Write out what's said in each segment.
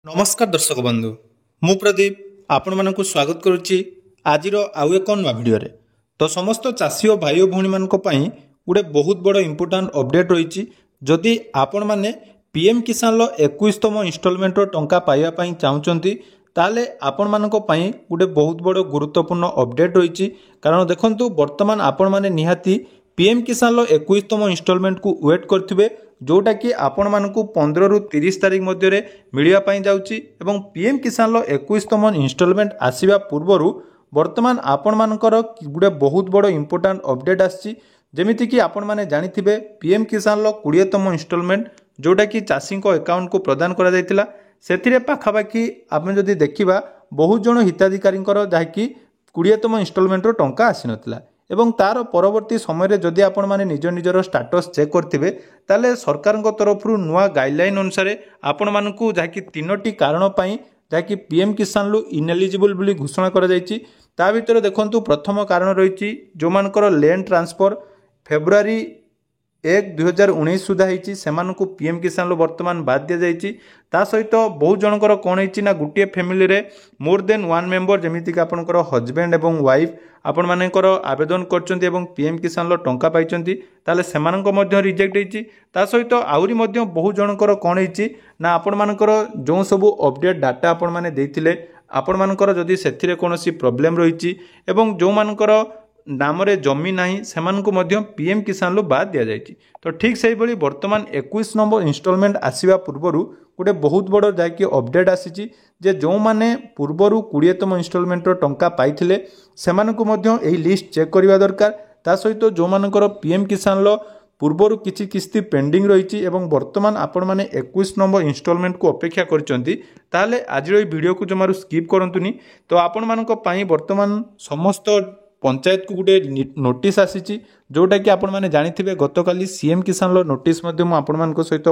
नमस्कार दर्शक बंधु मु प्रदीप आपण मानक स्वागत करुच्ची आज आउ एक नुआ भिडियो तो समस्त चाषी और भाई भौणी मानक पई गोटे बहुत बड़ इंपोर्टाट अपडेट रही जदि आपण माने पीएम किसान 21तम इनस्टॉलमेंट टंका पाइबा चाहते ताले आपण मानक पई गोटे बहुत बड़ गुरुत्वपूर्ण अपडेट रही कारण देखंतु वर्तमान आपण माने निहाती पीएम किसान 21तम इनस्टॉलमेंट को वेट करथिबे जोटा कि आपण मानकु 15 रु 30 तारिख मध्य मिलिया पाई जाउची एवं पीएम किसान 21तम इनस्टॉलमेंट आसीबा पूर्वरु वर्तमान आपण मानकर गुडे बहुत बड़ इंपोर्टाट अपडेट आसी जेमिति कि आपण माने जानिथिबे पीएम किसान 20तम इनस्टॉलमेंट जोटा कि चाषी अकाउंट को प्रदान करा जायतिला सेथिरे पाखापाखि आपण जदि देखिबा बहुत जण हिताधिकारी जहाँकि 20तम इनस्टॉलमेंट रो टंका आसी नथिला एवं तार परवर्ती समय जदि आपण माने निज निजर स्टाटस चेक करथिबे ताले सरकार तरफ नुआ गाइडलाइन अनुसार आपण मानकु जहाँकि 3टी कारण पाई जहाँकि पीएम किसान इनएलिजिबल बोली घोषणा करा जायछि ता भितर देखंतु प्रथम कारण रही जो मानकर लैंड ट्रांसफर फेब्रुआरी 1/2019 सुधा होती से पीएम किसान वर्तमान बाद दि जाइए ता सहित बहुत जनकर कौन होना गोटे फैमिली रे मोर देन वन मेंबर जमीक आपंकर हजबैंड एवं वाइफ आपण मानकर आवेदन करचंती एवं पीएम किसान टंका पाइचंती ताले सेमानक मध्य रिजेक्ट होती ता सहित आउरी मध्य बहुत जनकर कौन होती ना आपण मानकर जो सब अपडेट डाटा आपण माने देथिले आपण मानकर जदि सेथिरे कोनोसी प्रॉब्लम रही एवं जो मानकर नाम रे जमी नाही सेमानकु मध्य पीएम किसान बाद दि जाइए तो ठीक से भाई वर्तमान 21 नंबर इनस्टॉलमेंट आसीबा पूर्वरु गोटे बहुत बड़ जाकि अपडेट आसी जे जो माने पूर्वरु 20तम इनस्टॉलमेंट टंका पाइथिले सेमानकु मध्य एही लिस्ट चेक करबा दरकार ता सहित जो मानकर पीएम किसान पूर्वरु किछि किस्ती पेंडिंग रही एवं वर्तमान आपण माने 21 नंबर इनस्टॉलमेंट को अपेक्षा करचंती ताले आज वीडियो को जमारू स्किप करंतुनी तो आपण मानक पई वर्तमान समस्त पंचायत को गोटे नोटिस आसी जोटा कि आपण माने जानिथिबे गतकाली सीएम किसान नोटिस मध्य मु आपण मानक सहित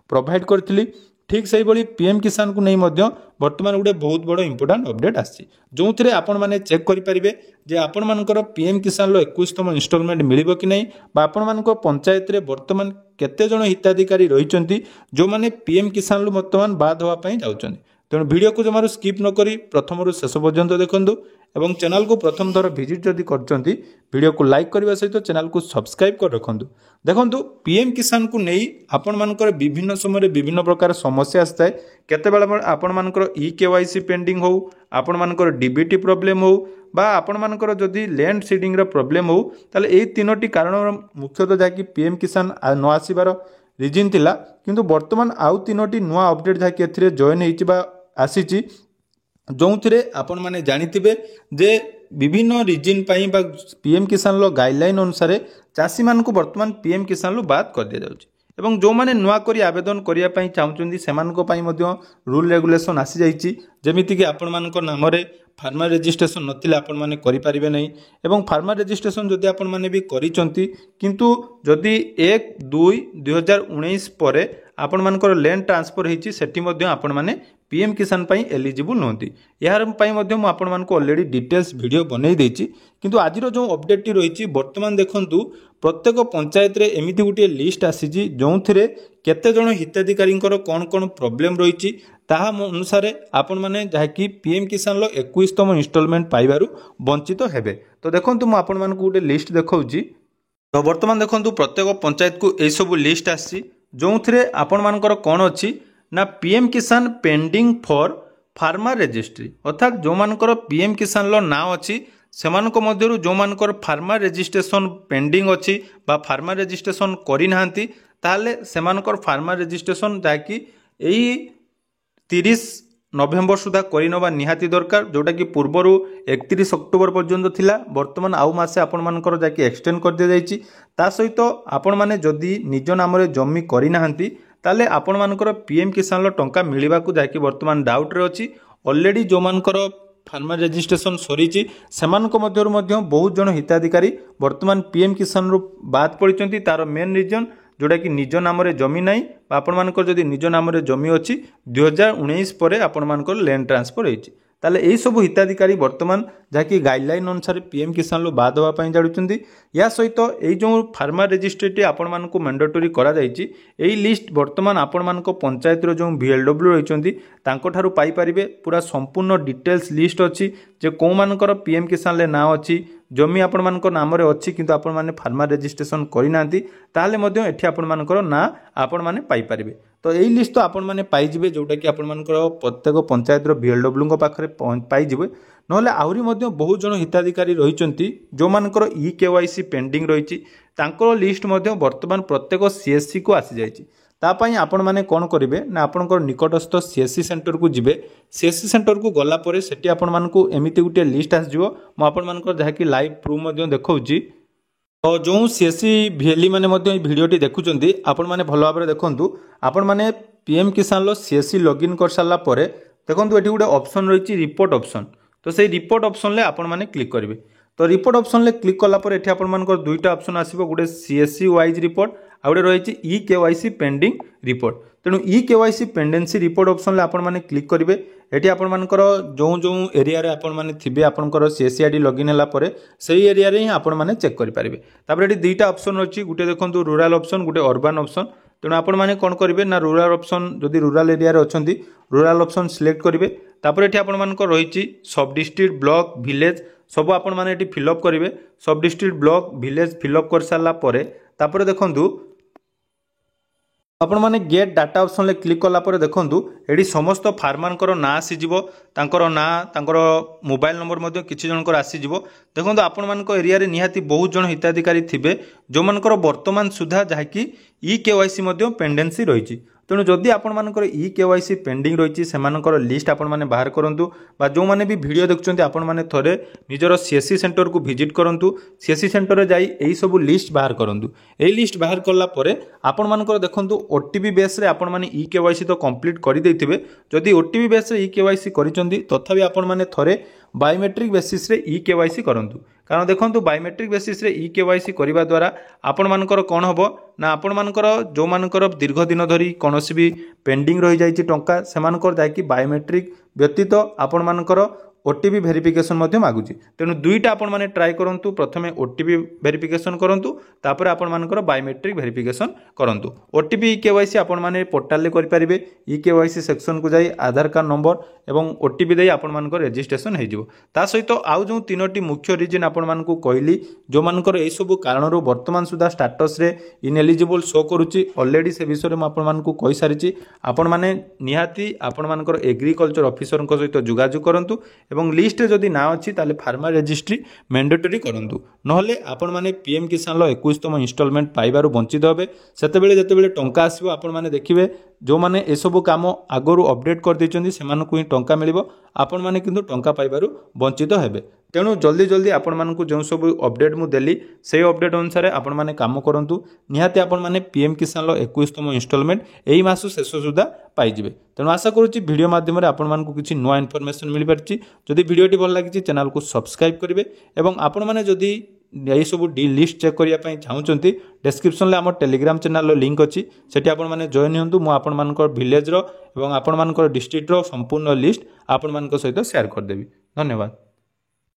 प्रोवाइड करथिली ठीक से भाई पीएम किसान को नहीं मध्य वर्तमान गोटे बहुत बड़ इंपोर्टाट अपडेट आसी जो थे आपण माने चेक करेंगे जे आपण मानकर पीएम किसान 21तम इनस्टॉलमेंट मिलिबो कि नहीं बा आपण मानक पंचायत रे वर्तमान केते जण हिताधिकारी रहिचंती जो माने पीएम किसान वर्तमान बाद होवा पई जाउचंती तेणु वीडियो को जमारू स्किप न करी प्रथम रु शेष पर्यंत देखंतु एवं चैनल को प्रथम थर विजिट जदि करचंती वीडियो को लाइक करने सहित चैनल को सब्सक्राइब कर रखंतु देखंतु पीएम किसान को नहीं आपण मानकर विभिन्न समय विभिन्न प्रकार समस्या आसता है केतेबेला आपण मानकर केवाईसी पेंडिंग हो आपण मानकर डीबीटी प्रॉब्लम हो बा आपण मानकर जदि लैंड सीडिंग रो प्रॉब्लम हो ताले एई तीनोटी कारण मुख्यतः जाकि पीएम किसान न आसीबार रिजन थिला किंतु वर्तमान आउ तीनोटी नुआ अपडेट जाकि एथिरे जॉइन हेछि बा आसीछि जो थे आपण माने जानिथिबे जे विभिन्न रिजन पाई बा पीएम किसान गाइडलाइन अनुसार चाषी मान को वर्तमान पीएम किसान बाद कर दिया जाउछि एवं जो माने नुआ करी आवेदन करिया पई चाहुचंदी सेमानको पई मध्य रूल रेगुलेशन आसी जाइछि जेमिति कि आपण मानक नाम रे फार्मर रजिस्ट्रेशन नथिले आपण माने करि परिबे नै एवं फार्मर रजिस्ट्रेशन जदि आपण माने भी करिचंती किंतु जदि 1/2/2019 परे आपण मानकर लैंड ट्रांसफर हेछि सेठी मध्य आपण माने पीएम किसान पाई एलिजिबल नहंती यार पाई मध्य मु आपण मानको ऑलरेडी डिटेल्स वीडियो बनै देछि किंतु आजिरो जो अपडेट टी रहिछि वर्तमान देखंतु प्रत्येक पंचायत रे एमिति गुटे लिस्ट आसीछि जोंथिरे केते जण हिताधिकारी कोन कोन प्रॉब्लम रहिछि ताहा अनुसार आपण माने जाकि पीएम किसान 21तम इनस्टॉलमेंट पाइबारु वंचित हेबे तो देखंतु मु आपण मानको गुटे लिस्ट देखौछि तो वर्तमान देखंतु प्रत्येक पंचायत को एई सब लिस्ट आसी जोंथिरे आपण मानकर कोन अछि ना पीएम किसान पेंडिंग फॉर फार्मर रजिस्ट्री अर्थात जो मानकर पीएम किसान ना अच्छी सेमानक मध्यरु जो मानकर फार्मर रजिस्ट्रेशन पेंडिंग अच्छी बा फार्मर रजिस्ट्रेशन करि नाहंती ताले सेमानकर फार्मर रजिस्ट्रेशन जाकि एई 30 नवेम्बर सुधा करनवा निहाती दरकार जोटा कि पूर्वरु 31 अक्टोबर पर्यंत थिला वर्तमान आउ मासे आपण मानकर जाकि एक्सटेंड कर दिया जाइछि ता सहित आपण माने जदि निज नाम रे जमी करि नाहंती ताले आपण मानकर पीएम किसान टंका मिलवा को जाकि वर्तमान डाउट रे अछि ऑलरेडी जो मानकर फार्मर रजिस्ट्रेशन सरीची सेमानक मध्यरु मध्य बहुत जण हिताधिकारी वर्तमान पीएम किसान रु बाद पड़िचंती तार मेन रीजन जोटा कि निज नाम रे जमी नाही आपण मानकर जदि निज नाम रे जमी अछि 2019 परे आपण मानकर लैंड ट्रांसफर हेछि ताले यही सब हिताधिकारी वर्तमान जहाँकि गाइडलाइन अनुसार पीएम किसान लो बाद होगा जानुंट या सहित यही जो फार्मर रजिस्ट्रेटी आपण मानक मैंडेटोरी करा जायछि एही लिस्ट वर्तमान आपण मानक पंचायत रो जो VLW रहिचंती तांको ठारू पाई परिबे पूरा संपूर्ण डिटेल्स लिस्ट अच्छी जे को मानकर पीएम किसान ले ना अच्छी जमी आपण मानक नाम रे अच्छी किंतु आपण माने फार्मर रजिस्ट्रेशन करि नांती ताले मध्य एठी आपण मानकर ना आपण माने पाई परिबे। तो यही लिस्ट तो आपण माने पाई जिवे जोटा कि आपण मानकर प्रत्येक पंचायत रो VLW को पाखरे पाई जिवे नहले आहुरी मध्य बहुत जन हिताधिकारी रहिचंती जो मानकर EKYC पेंडिंग रहिछि तांकर लिस्ट मध्य वर्तमान प्रत्येक CSC को आसी जाइछि तापाई आपण माने कोन करिवे ना आपनकर निकटस्थ CSC सेंटर को जिवे CSC सेंटर को गला परे सेठी आपण मानकू एमिति गुटे लिस्ट आस जिवो म आपण मानकर जहा कि लाइव प्रूफ मध्य देखौछि। तो जो CSC VLE माने मध्य भिडियोटी देखुचंती आपण माने भलो भाबरे देखंतु आपण माने पीएम किसान लो CSC लॉगिन कर साला परे देखंतु एठी गुटे ऑप्शन रहिछि रिपोर्ट ऑप्शन। तो से रिपोर्ट ऑप्शन ले आपण माने क्लिक करिवे। तो रिपोर्ट ऑप्शन ले क्लिक कला पर एठी आपण मानकर दुईटा ऑप्शन आसीबो गुटे CSC वाइज रिपोर्ट आ गुटे रहिछि EKYC पेंडिंग रिपोर्ट। तेणु EKYC पेंडेंसी रिपोर्ट ऑप्शन ले आपण माने क्लिक करिवे। एठी आपण मानकर जो जो एरिया रे आपण माने थिबे आपनकर CSC आईडी लॉगिन हला परे सेही एरिया रे ही आपण माने चेक करि परिबे। तापर एठी दुईटा ऑप्शन अछि गुटे देखंतु रूरल ऑप्शन गुटे अर्बन ऑप्शन। तेणु आपण माने कोन करिवे ना रूरल ऑप्शन जदि रूरल एरिया रे अछंती रूरल ऑप्शन सिलेक्ट करिवे। तापर एठी आपण मानकर रहिछि सब डिस्ट्रिक्ट ब्लॉक विलेज सब आपण माने एठी फिल अप करिवे। सब district block village fill up कर साला परे तापर देखंतु आपण माने गेट डाटा ऑप्शन ले क्लिक कला परे देखंतु एडी समस्त फार्मरकर ना आसी जिवो तांकर ना तांकर मोबाइल नंबर मध्य किछि जनकर आसी जिवो। देखंतु आपण मानक एरिया रे निहाती बहुत जन हिताधिकारी थिबे जो मानकर वर्तमान सुधा जहा कि EKYC मध्य पेंडेंसी रहिछि। तेणु जदि आपण मानकर EKYC पेंडिंग रहिछि सेमानकर लिस्ट आपण माने बाहर करंतु बा जो माने भी वीडियो देखुचंती आपण माने थरे निजर CSC सेंटर को विजिट करंतु CSC सेंटर रे जाई एई सब लिस्ट बाहर करंतु। एई लिस्ट बाहर करला परे आपण मानकर देखंतु OTP बेस रे आपण माने EKYC तो कंप्लीट करि दैथिबे। जदि OTP बेस रे EKYC करिचंती तथापि आपण माने थरे बायोमेट्रिक बेसिस रे EKYC करंतु कारण देखंतु बायोमेट्रिक बेसिस रे EKYC करिबा द्वारा आपण मानकर कोन हबो ना आपण मानकर जो मानकर दीर्घ दिन धरी कोनोसी भी पेंडिंग रहि जाइछि टंका सेमानकर जायकि बायोमेट्रिक व्यतीत आपण मानकर OTP वेरिफिकेशन मध्य मागुची। तेणु दुईटा आपण माने ट्राई करंतु प्रथमे OTP वेरिफिकेशन करंतु तापर आपण मानकर बायोमेट्रिक वेरिफिकेशन करंतु। OTP EKYC आपण माने पोर्टल ले करि परिबे। EKYC सेक्शन को जाई आधार कार्ड नंबर एवं OTP देई आपण मानकर रजिस्ट्रेशन हे जिवो। ता सहित आउ जो तीनोटी मुख्य रीजन आपण मानकू कहली जो मानकर एई सब कारणरो वर्तमान सुधा स्टेटस रे इनएलिजिबल शो करूची ऑलरेडी से विषय में आपण मानकू कहि सारिची। आपण माने निहाती आपण मानकर एग्रीकल्चर ऑफिसर को सहित जोगाजोग करंतु एवं लिस्ट जदि ना अच्छी ताले फार्मर रजिस्ट्री मैंडेटरी करंतु नहले आपण माने पीएम किसान लो 21तम इंस्टॉलमेंट पाइबारु वंचित होबे। सेतेबेले जेतेबेले टंका आसीबो आपण माने देखिबे जो माने ए सब काम आगरु अपडेट कर दैचंदी सेमानकु ही टंका मिलिबो आपण माने किंतु टंका पाइबारु वंचित हेबे। तेणु जल्दी जल्दी आपण मानकु जो सब अपडेट मु देली से अपडेट अनुसार आपण माने काम करंतु निहाती आपण माने पीएम किसान लो 21तम इंस्टॉलमेंट एई मास शेष सुधा पाई जिवे। तेणु आशा करूची वीडियो माध्यम रे आपण मानकु किछि नया इन्फॉर्मेशन मिल परछि। जदि वीडियोटी भल लागिछि चैनल को सब्सक्राइब करिवे एवं आपण माने जदि यही सब लिस्ट चेक करने चाहूँगी डिस्क्रिप्शन में आम टेलीग्राम चैनल लिंक अच्छी सेठी आपण माने जॉइन हुंतु मु आपण मानकर विलेज रो एवं आपण मानकर डिस्ट्रिक्ट रो संपूर्ण लिस्ट आपण मानक सहित शेयर करदेवी। धन्यवाद।